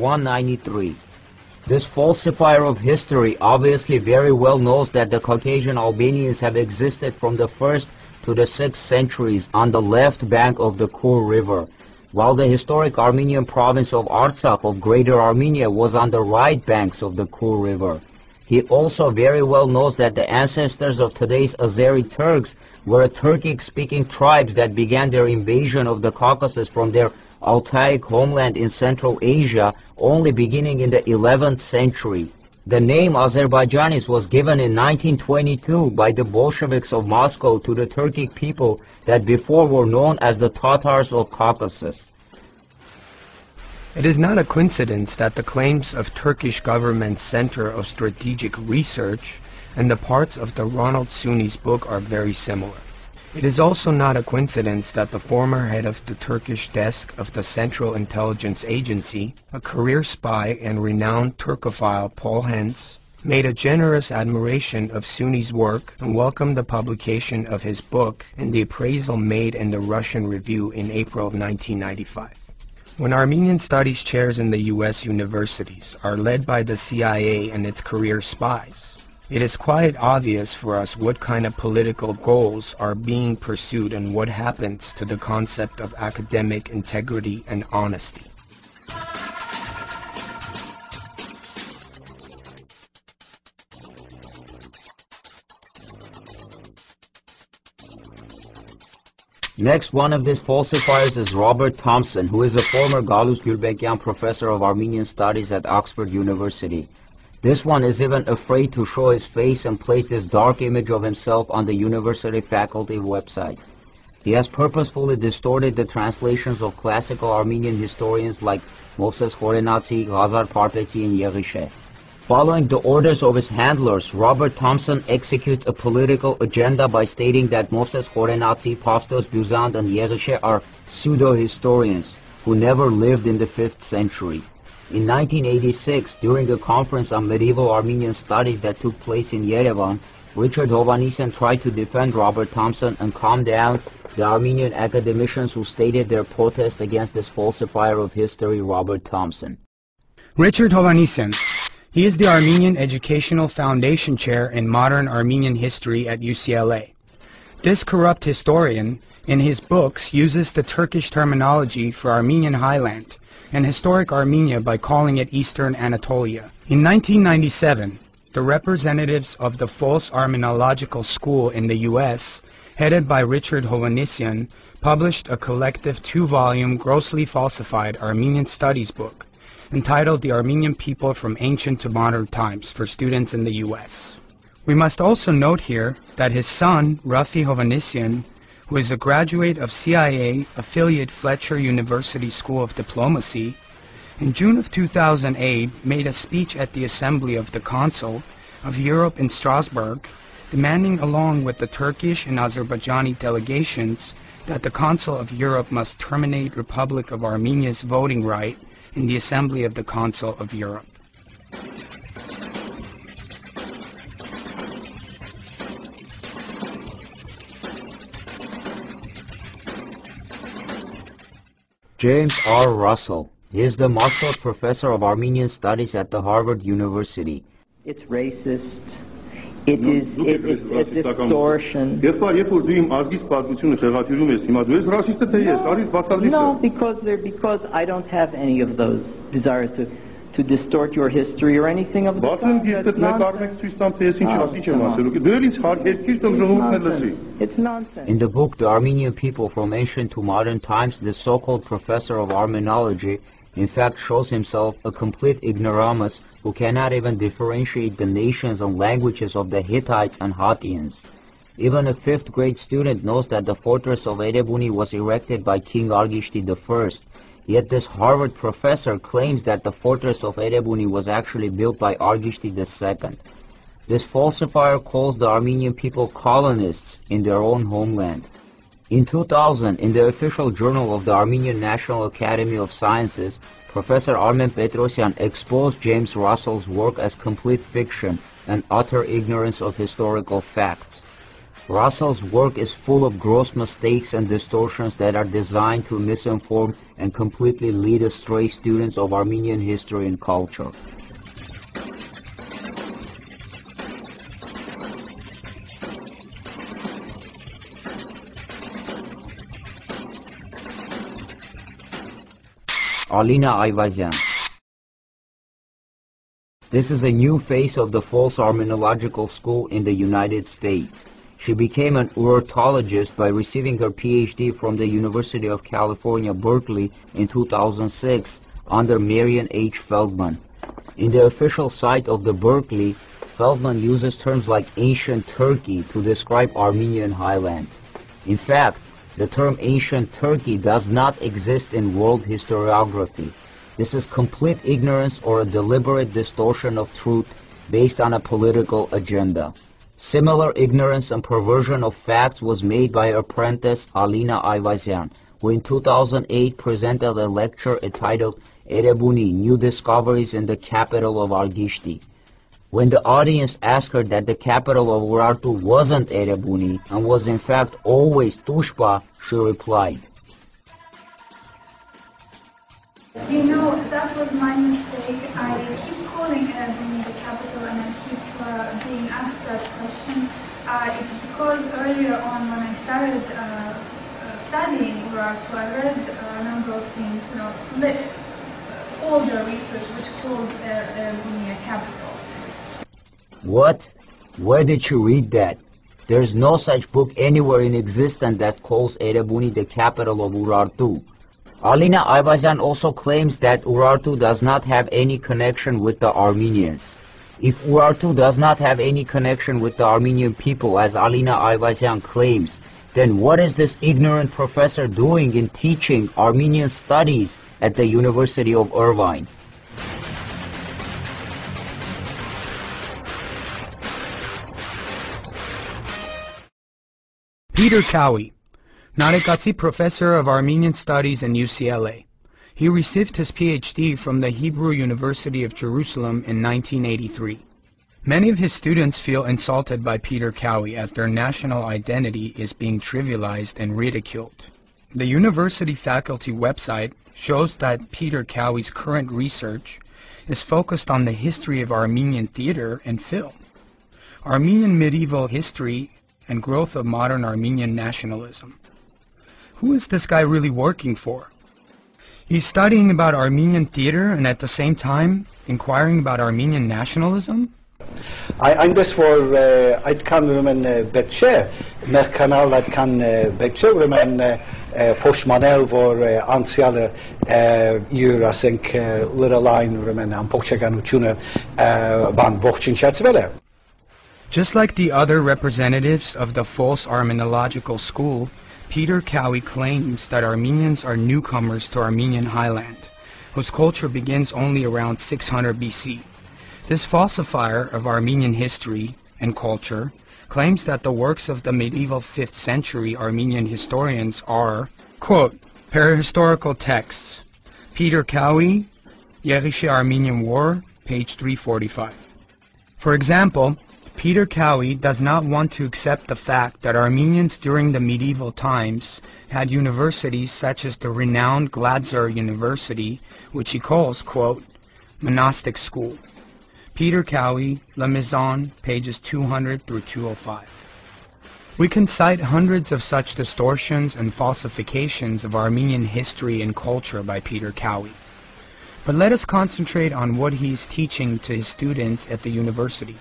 193. This falsifier of history obviously very well knows that the Caucasian Albanians have existed from the 1st to the 6th centuries on the left bank of the Kur River, while the historic Armenian province of Artsakh of Greater Armenia was on the right banks of the Kur River. He also very well knows that the ancestors of today's Azeri Turks were Turkic-speaking tribes that began their invasion of the Caucasus from their Altaic homeland in Central Asia only beginning in the 11th century. The name Azerbaijanis was given in 1922 by the Bolsheviks of Moscow to the Turkic people that before were known as the Tatars of Caucasus. It is not a coincidence that the claims of Turkish Government Center of Strategic Research and the parts of the Ronald Sunni's book are very similar. It is also not a coincidence that the former head of the Turkish desk of the Central Intelligence Agency, a career spy and renowned Turkophile Paul Hentz, made a generous admiration of Sunni's work and welcomed the publication of his book and the appraisal made in the Russian Review in April of 1995. When Armenian studies chairs in the U.S. universities are led by the CIA and its career spies, it is quite obvious for us what kind of political goals are being pursued and what happens to the concept of academic integrity and honesty. Next one of these falsifiers is Robert Thompson, who is a former Galus Gulbenkian professor of Armenian studies at Oxford University. This one is even afraid to show his face and place this dark image of himself on the university faculty website. He has purposefully distorted the translations of classical Armenian historians like Moses Khorenatsi, Ghazar Parpetsi, and Yegishe. Following the orders of his handlers, Robert Thompson executes a political agenda by stating that Moses Khorenatsi, Pavstos Buzand, and Yegishe are pseudo-historians who never lived in the 5th century. In 1986, during a conference on medieval Armenian studies that took place in Yerevan, Richard Hovhannisyan tried to defend Robert Thompson and calm down the Armenian academicians who stated their protest against this falsifier of history, Robert Thompson. Richard Hovhannisyan. He is the Armenian Educational Foundation Chair in Modern Armenian History at UCLA. This corrupt historian, in his books, uses the Turkish terminology for Armenian highland and historic Armenia by calling it Eastern Anatolia. In 1997, the representatives of the false Armenological School in the U.S., headed by Richard Hovhannisyan, published a collective 2-volume, grossly falsified Armenian studies book entitled The Armenian People from Ancient to Modern Times for students in the U.S. We must also note here that his son, Rafi Hovhannisyan, who is a graduate of CIA affiliate Fletcher University School of Diplomacy, in June of 2008 made a speech at the Assembly of the Council of Europe in Strasbourg, demanding along with the Turkish and Azerbaijani delegations that the Council of Europe must terminate Republic of Armenia's voting right in the Assembly of the Council of Europe. James R. Russell. He is the Marshall Professor of Armenian Studies at the Harvard University. It's racist. It's a distortion. No, because I don't have any of those desires to distort your history or anything of the kind. It's nonsense. In the book The Armenian People from Ancient to Modern Times, the so-called professor of Armenology in fact shows himself a complete ignoramus who cannot even differentiate the nations and languages of the Hittites and Hattians. Even a 5th grade student knows that the fortress of Erebuni was erected by King Argishti I, yet this Harvard professor claims that the fortress of Erebuni was actually built by Argishti II. This falsifier calls the Armenian people colonists in their own homeland. In 2000, in the official journal of the Armenian National Academy of Sciences, Professor Armen Petrosyan exposed James Russell's work as complete fiction and utter ignorance of historical facts. Russell's work is full of gross mistakes and distortions that are designed to misinform and completely lead astray students of Armenian history and culture. Alina Ayvazyan. This is a new face of the false Armenological school in the United States. She became an urologist by receiving her PhD from the University of California, Berkeley in 2006 under Marian H. Feldman. In the official site of the Berkeley, Feldman uses terms like ancient Turkey to describe Armenian highland. In fact, the term ancient Turkey does not exist in world historiography. This is complete ignorance or a deliberate distortion of truth based on a political agenda. Similar ignorance and perversion of facts was made by her apprentice Alina Ayvazyan, who in 2008 presented a lecture entitled Erebuni, New Discoveries in the Capital of Argishti. When the audience asked her that the capital of Urartu wasn't Erebuni and was in fact always Tushpa, she replied, "You know, that was my mistake. I keep calling Erebuni the capital and I keep being asked that question. It's because earlier on when I started studying Urartu, I read a number of things, older research which called Erebuni a capital." What? Where did you read that? There's no such book anywhere in existence that calls Erebuni the capital of Urartu. Alina Ayvazyan also claims that Urartu does not have any connection with the Armenians. If Urartu does not have any connection with the Armenian people, as Alina Ayvazyan claims, then what is this ignorant professor doing in teaching Armenian studies at the University of Irvine? Peter Cowie, Narekatsi Professor of Armenian Studies in UCLA. He received his PhD from the Hebrew University of Jerusalem in 1983. Many of his students feel insulted by Peter Cowie as their national identity is being trivialized and ridiculed. The university faculty website shows that Peter Cowie's current research is focused on the history of Armenian theater and film, Armenian medieval history, and growth of modern Armenian nationalism. Who is this guy really working for? He's studying about Armenian theater and at the same time inquiring about Armenian nationalism? Այնպես որ այդքան ուրեմն պետք չէ մեր կանալ այդքան պետք չէ ուրեմն փոշմանել որ անցյալը իր ասենք լրալային ուրեմն ամբողջականությունը բան ողջունչացվել է. Just like the other representatives of the false Armenological school, Peter Cowie claims that Armenians are newcomers to Armenian highland, whose culture begins only around 600 BC. This falsifier of Armenian history and culture claims that the works of the medieval 5th century Armenian historians are, quote, parahistorical texts. Peter Cowie, Yerishe Armenian War, page 345. For example, Peter Cowie does not want to accept the fact that Armenians during the medieval times had universities such as the renowned Glazur University, which he calls, quote, monastic school. Peter Cowie, La Maison, pages 200 through 205. We can cite hundreds of such distortions and falsifications of Armenian history and culture by Peter Cowie. But let us concentrate on what he is teaching to his students at the university.